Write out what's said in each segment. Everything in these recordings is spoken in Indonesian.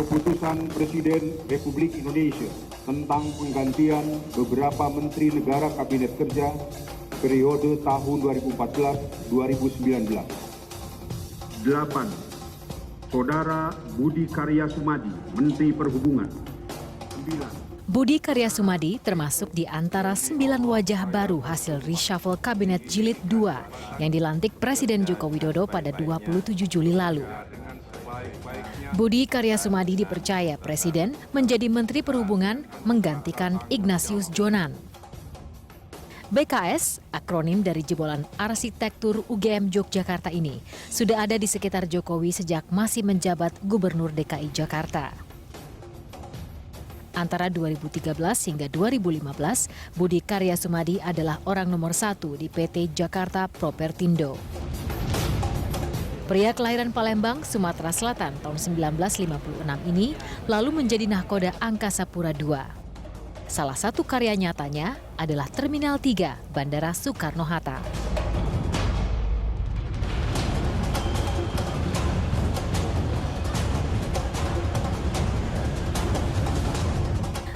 Keputusan Presiden Republik Indonesia tentang penggantian beberapa Menteri Negara Kabinet Kerja periode tahun 2014-2019. 8. Saudara Budi Karya Sumadi, Menteri Perhubungan. 9. Budi Karya Sumadi termasuk di antara 9 wajah baru hasil reshuffle Kabinet Jilid 2 yang dilantik Presiden Joko Widodo pada 27 Juli lalu. Budi Karya Sumadi dipercaya Presiden menjadi Menteri Perhubungan menggantikan Ignatius Jonan. BKS, akronim dari jebolan arsitektur UGM Yogyakarta ini, sudah ada di sekitar Jokowi sejak masih menjabat Gubernur DKI Jakarta. Antara 2013 hingga 2015, Budi Karya Sumadi adalah orang nomor 1 di PT Jakarta Propertindo. Pria kelahiran Palembang, Sumatera Selatan tahun 1956 ini lalu menjadi nahkoda Angkasa Pura II. Salah satu karya nyatanya adalah Terminal 3 Bandara Soekarno-Hatta.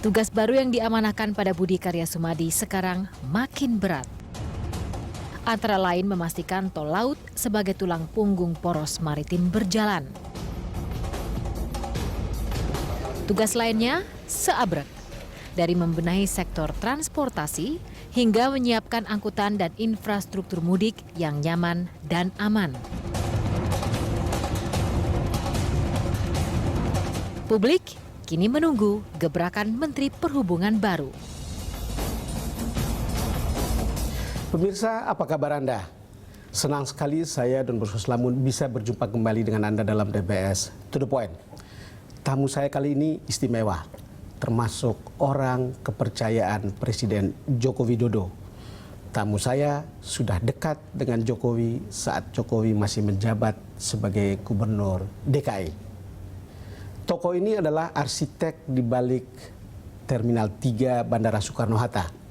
Tugas baru yang diamanahkan pada Budi Karya Sumadi sekarang makin berat. Antara lain memastikan tol laut sebagai tulang punggung poros maritim berjalan. Tugas lainnya seabrek, dari membenahi sektor transportasi hingga menyiapkan angkutan dan infrastruktur mudik yang nyaman dan aman. Publik kini menunggu gebrakan Menteri Perhubungan baru. Pemirsa, apa kabar Anda? Senang sekali saya dan Bos Lamun bisa berjumpa kembali dengan Anda dalam DBS To The Point. Tamu saya kali ini istimewa, termasuk orang kepercayaan Presiden Joko Widodo. Tamu saya sudah dekat dengan Jokowi saat Jokowi masih menjabat sebagai Gubernur DKI. Tokoh ini adalah arsitek di balik Terminal 3 Bandara Soekarno-Hatta.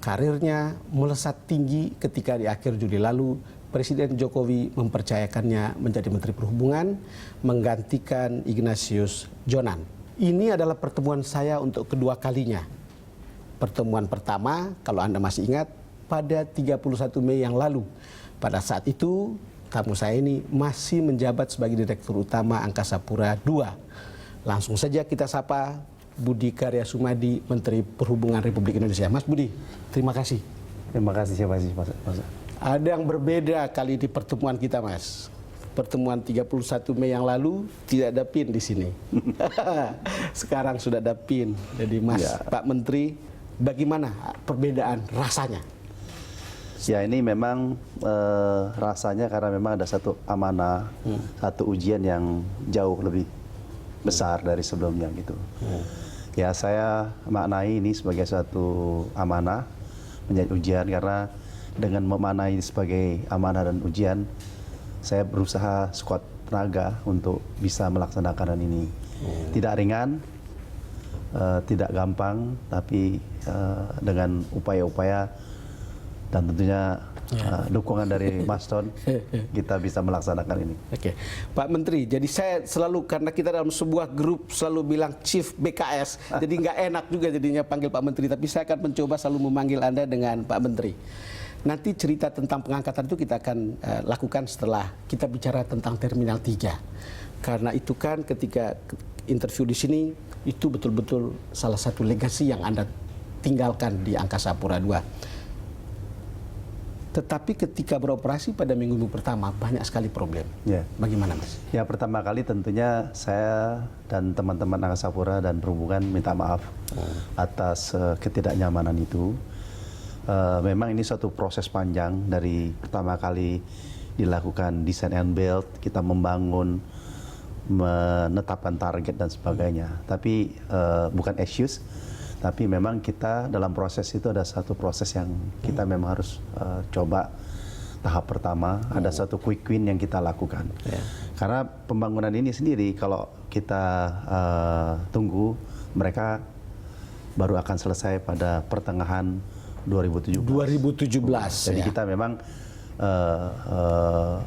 Karirnya melesat tinggi ketika di akhir Juli lalu Presiden Jokowi mempercayakannya menjadi Menteri Perhubungan menggantikan Ignatius Jonan. Ini adalah pertemuan saya untuk kedua kalinya. Pertemuan pertama, kalau Anda masih ingat, pada 31 Mei yang lalu. Pada saat itu, tamu saya ini masih menjabat sebagai Direktur Utama Angkasa Pura II. Langsung saja kita sapa Budi Karya Sumadi, Menteri Perhubungan Republik Indonesia. Mas Budi, terima kasih. Terima kasih, siapa sih, Mas? Ada yang berbeda kali di pertemuan kita, Mas. Pertemuan 31 Mei yang lalu tidak ada PIN di sini. Sekarang sudah ada PIN. Jadi Mas, ya. Pak Menteri, bagaimana perbedaan rasanya? Ya, ini memang rasanya karena memang ada satu amanah, satu ujian yang jauh lebih besar dari sebelumnya gitu. Ya, saya maknai ini sebagai suatu amanah, menjadi ujian, karena dengan memaknai sebagai amanah dan ujian, saya berusaha sekuat tenaga untuk bisa melaksanakan ini. Tidak ringan, tidak gampang, tapi dengan upaya-upaya dan tentunya dukungan dari Mas Ton, kita bisa melaksanakan ini. Oke, Pak Menteri, jadi saya selalu, karena kita dalam sebuah grup selalu bilang Chief BKS, jadi nggak enak juga jadinya panggil Pak Menteri, tapi saya akan mencoba selalu memanggil Anda dengan Pak Menteri. Nanti cerita tentang pengangkatan itu kita akan lakukan setelah kita bicara tentang Terminal 3. Karena itu kan ketika interview di sini, itu betul-betul salah satu legasi yang Anda tinggalkan di Angkasa Pura II. Tetapi ketika beroperasi pada minggu pertama banyak sekali problem. Ya. Bagaimana, Mas? Ya, pertama kali tentunya saya dan teman-teman Angkasa Pura dan Perhubungan minta maaf atas ketidaknyamanan itu. Memang ini suatu proses panjang dari pertama kali dilakukan design and build, kita membangun, menetapkan target dan sebagainya. Tapi bukan excuse. Tapi memang kita dalam proses itu ada satu proses yang kita memang harus coba. Tahap pertama ada satu quick win yang kita lakukan. Karena pembangunan ini sendiri kalau kita tunggu, mereka baru akan selesai pada pertengahan 2017. Ya. Jadi kita memang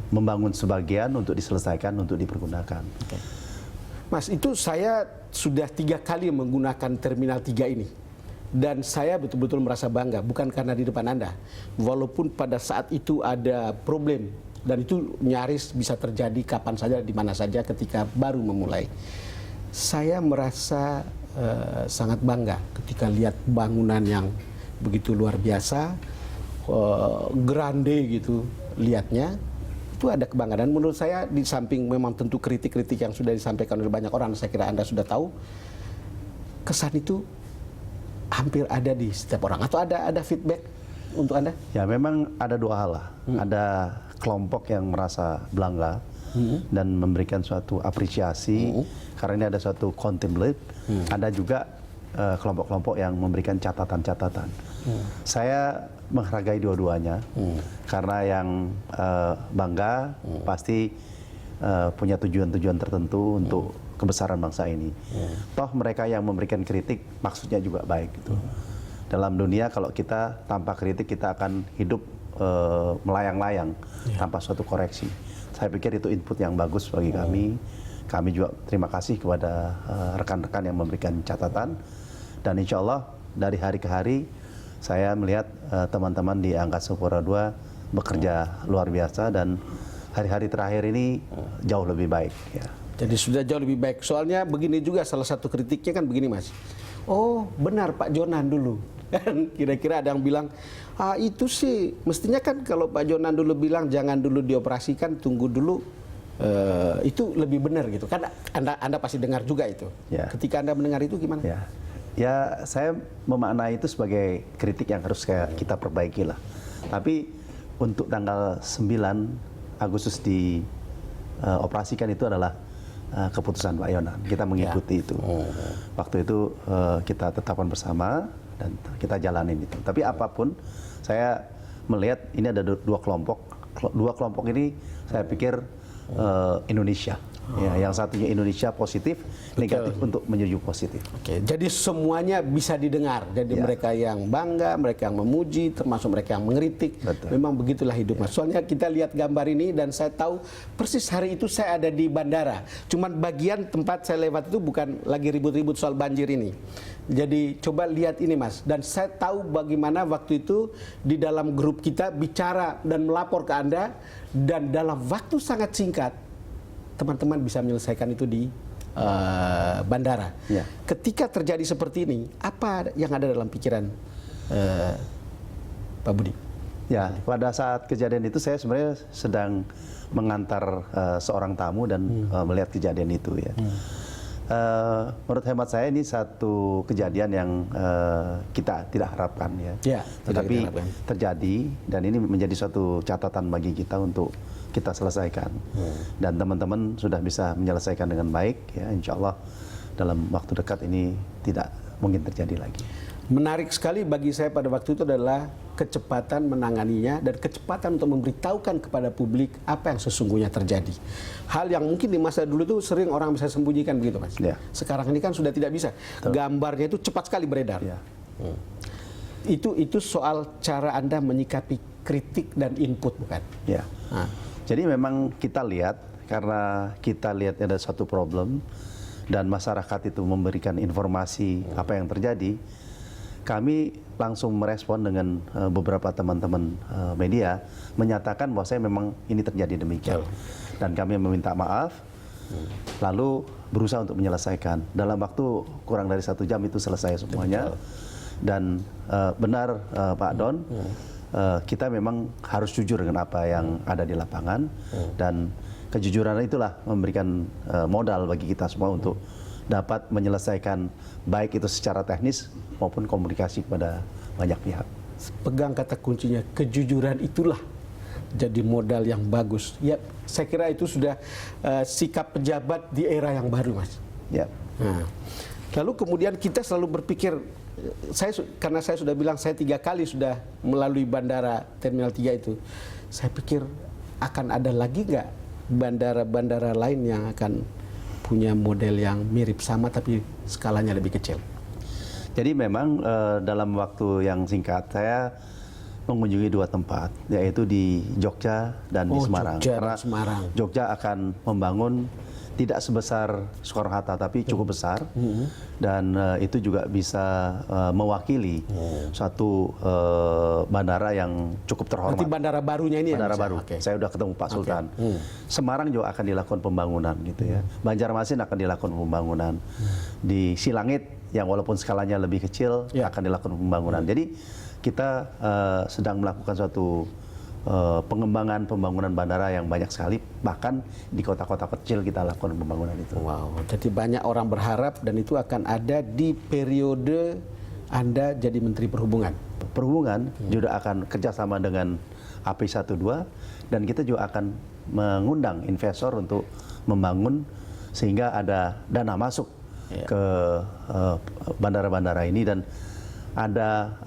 membangun sebagian untuk diselesaikan, untuk dipergunakan. Mas, itu saya sudah 3 kali menggunakan Terminal 3 ini. Dan saya betul-betul merasa bangga, bukan karena di depan Anda. Walaupun pada saat itu ada problem, dan itu nyaris bisa terjadi kapan saja, di mana saja ketika baru memulai. Saya merasa sangat bangga ketika lihat bangunan yang begitu luar biasa, grande gitu lihatnya. Itu ada kebanggaan. Dan menurut saya di samping memang tentu kritik-kritik yang sudah disampaikan oleh banyak orang, saya kira Anda sudah tahu, kesan itu hampir ada di setiap orang. Atau ada feedback untuk Anda? Ya memang ada 2 hal lah. Ada kelompok yang merasa bangga dan memberikan suatu apresiasi karena ini ada suatu contemplate. Ada juga kelompok-kelompok yang memberikan catatan-catatan. Saya menghargai dua-duanya karena yang bangga pasti punya tujuan-tujuan tertentu untuk kebesaran bangsa ini. Toh mereka yang memberikan kritik maksudnya juga baik gitu. Dalam dunia kalau kita tanpa kritik kita akan hidup melayang-layang tanpa suatu koreksi. Saya pikir itu input yang bagus bagi kami. Kami juga terima kasih kepada rekan-rekan yang memberikan catatan. Dan insya Allah dari hari ke hari saya melihat teman-teman di Angkasa Pura II bekerja luar biasa dan hari-hari terakhir ini jauh lebih baik. Ya. Jadi sudah jauh lebih baik. Soalnya begini juga salah satu kritiknya kan begini, Mas. Oh benar Pak Jonan dulu. Kan kira-kira ada yang bilang, itu sih mestinya kan kalau Pak Jonan dulu bilang jangan dulu dioperasikan, tunggu dulu. Itu lebih benar gitu. Kan Anda pasti dengar juga itu. Ya. Ketika Anda mendengar itu gimana? Ya saya memaknai itu sebagai kritik yang harus kita perbaiki lah. Tapi untuk tanggal 9 Agustus dioperasikan itu adalah keputusan Pak Yonan. Kita mengikuti itu. Waktu itu kita tetapkan bersama dan kita jalanin itu. Tapi apapun, saya melihat ini ada 2 kelompok. 2 kelompok ini saya pikir Indonesia. Ya, yang satunya Indonesia positif, negatif untuk menuju positif. Oke, jadi semuanya bisa didengar. Jadi mereka yang bangga, mereka yang memuji, termasuk mereka yang mengkritik. Memang begitulah hidup, Mas. Soalnya kita lihat gambar ini dan saya tahu persis hari itu saya ada di bandara. Cuman bagian tempat saya lewat itu bukan lagi ribut-ribut soal banjir ini. Jadi coba lihat ini, Mas. Dan saya tahu bagaimana waktu itu di dalam grup kita bicara dan melapor ke Anda, dan dalam waktu sangat singkat teman-teman bisa menyelesaikan itu di bandara. Ketika terjadi seperti ini, apa yang ada dalam pikiran Pak Budi? Ya, pada saat kejadian itu saya sebenarnya sedang mengantar seorang tamu dan melihat kejadian itu ya. Menurut hemat saya ini satu kejadian yang kita tidak harapkan ya. Tetapi terjadi dan ini menjadi suatu catatan bagi kita untuk kita selesaikan. Dan teman-teman sudah bisa menyelesaikan dengan baik ya, insya Allah dalam waktu dekat ini tidak mungkin terjadi lagi. Menarik sekali bagi saya pada waktu itu adalah kecepatan menanganinya dan kecepatan untuk memberitahukan kepada publik apa yang sesungguhnya terjadi. Hal yang mungkin di masa dulu itu sering orang bisa sembunyikan begitu, Mas. Sekarang ini kan sudah tidak bisa. Gambarnya itu cepat sekali beredar. Itu soal cara Anda menyikapi kritik dan input, bukan? Ya. Jadi memang kita lihat, karena kita lihat ada satu problem dan masyarakat itu memberikan informasi apa yang terjadi, kami langsung merespon dengan beberapa teman-teman media menyatakan bahwa saya memang ini terjadi demikian. Dan kami meminta maaf, lalu berusaha untuk menyelesaikan. Dalam waktu kurang dari 1 jam itu selesai semuanya. Dan benar Pak Don, kita memang harus jujur dengan apa yang ada di lapangan, dan kejujuran itulah memberikan modal bagi kita semua untuk dapat menyelesaikan baik itu secara teknis maupun komunikasi kepada banyak pihak. Pegang kata kuncinya, kejujuran itulah jadi modal yang bagus. Ya, saya kira itu sudah sikap pejabat di era yang baru, Mas. Ya. Lalu kemudian kita selalu berpikir, karena saya sudah bilang saya 3 kali sudah melalui bandara Terminal 3 itu, saya pikir akan ada lagi nggak bandara-bandara lain yang akan punya model yang mirip sama tapi skalanya lebih kecil. Jadi memang dalam waktu yang singkat saya mengunjungi 2 tempat, yaitu di Jogja dan di Semarang. Jogja dan Semarang. Jogja akan membangun tidak sebesar Soekarno-Hatta tapi cukup besar, dan itu juga bisa mewakili suatu bandara yang cukup terhormat. Berarti bandara barunya ini Bandara ya? baru. Oke. Saya udah ketemu Pak Sultan. Semarang juga akan dilakukan pembangunan gitu ya. Banjarmasin akan dilakukan pembangunan. Di Silangit yang walaupun skalanya lebih kecil akan dilakukan pembangunan. Jadi kita sedang melakukan suatu pengembangan pembangunan bandara yang banyak sekali, bahkan di kota-kota kecil kita lakukan pembangunan itu. Wow, jadi banyak orang berharap dan itu akan ada di periode Anda jadi Menteri Perhubungan. Perhubungan juga akan kerjasama dengan AP12 dan kita juga akan mengundang investor untuk membangun sehingga ada dana masuk ke bandara-bandara ini dan ada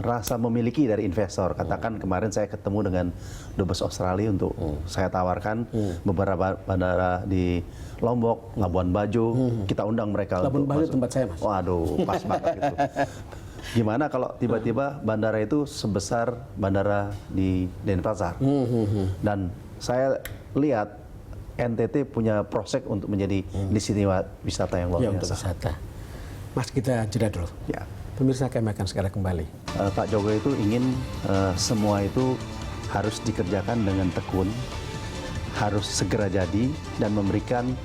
rasa memiliki dari investor. Katakan kemarin saya ketemu dengan Dubes Australia untuk saya tawarkan beberapa bandara di Lombok, Labuan Bajo, kita undang mereka. Labuan untuk Bajo masuk. tempat saya, Mas. Waduh, pas banget itu. Gimana kalau tiba-tiba bandara itu sebesar bandara di Denpasar? Dan saya lihat NTT punya prospek untuk menjadi destinasi wisata yang luar Untuk biasa. wisata. Mas, kita jeda dulu. Ya. Pemirsa, kami akan segera kembali. Pak Jokowi itu ingin semua itu harus dikerjakan dengan tekun, harus segera jadi dan memberikan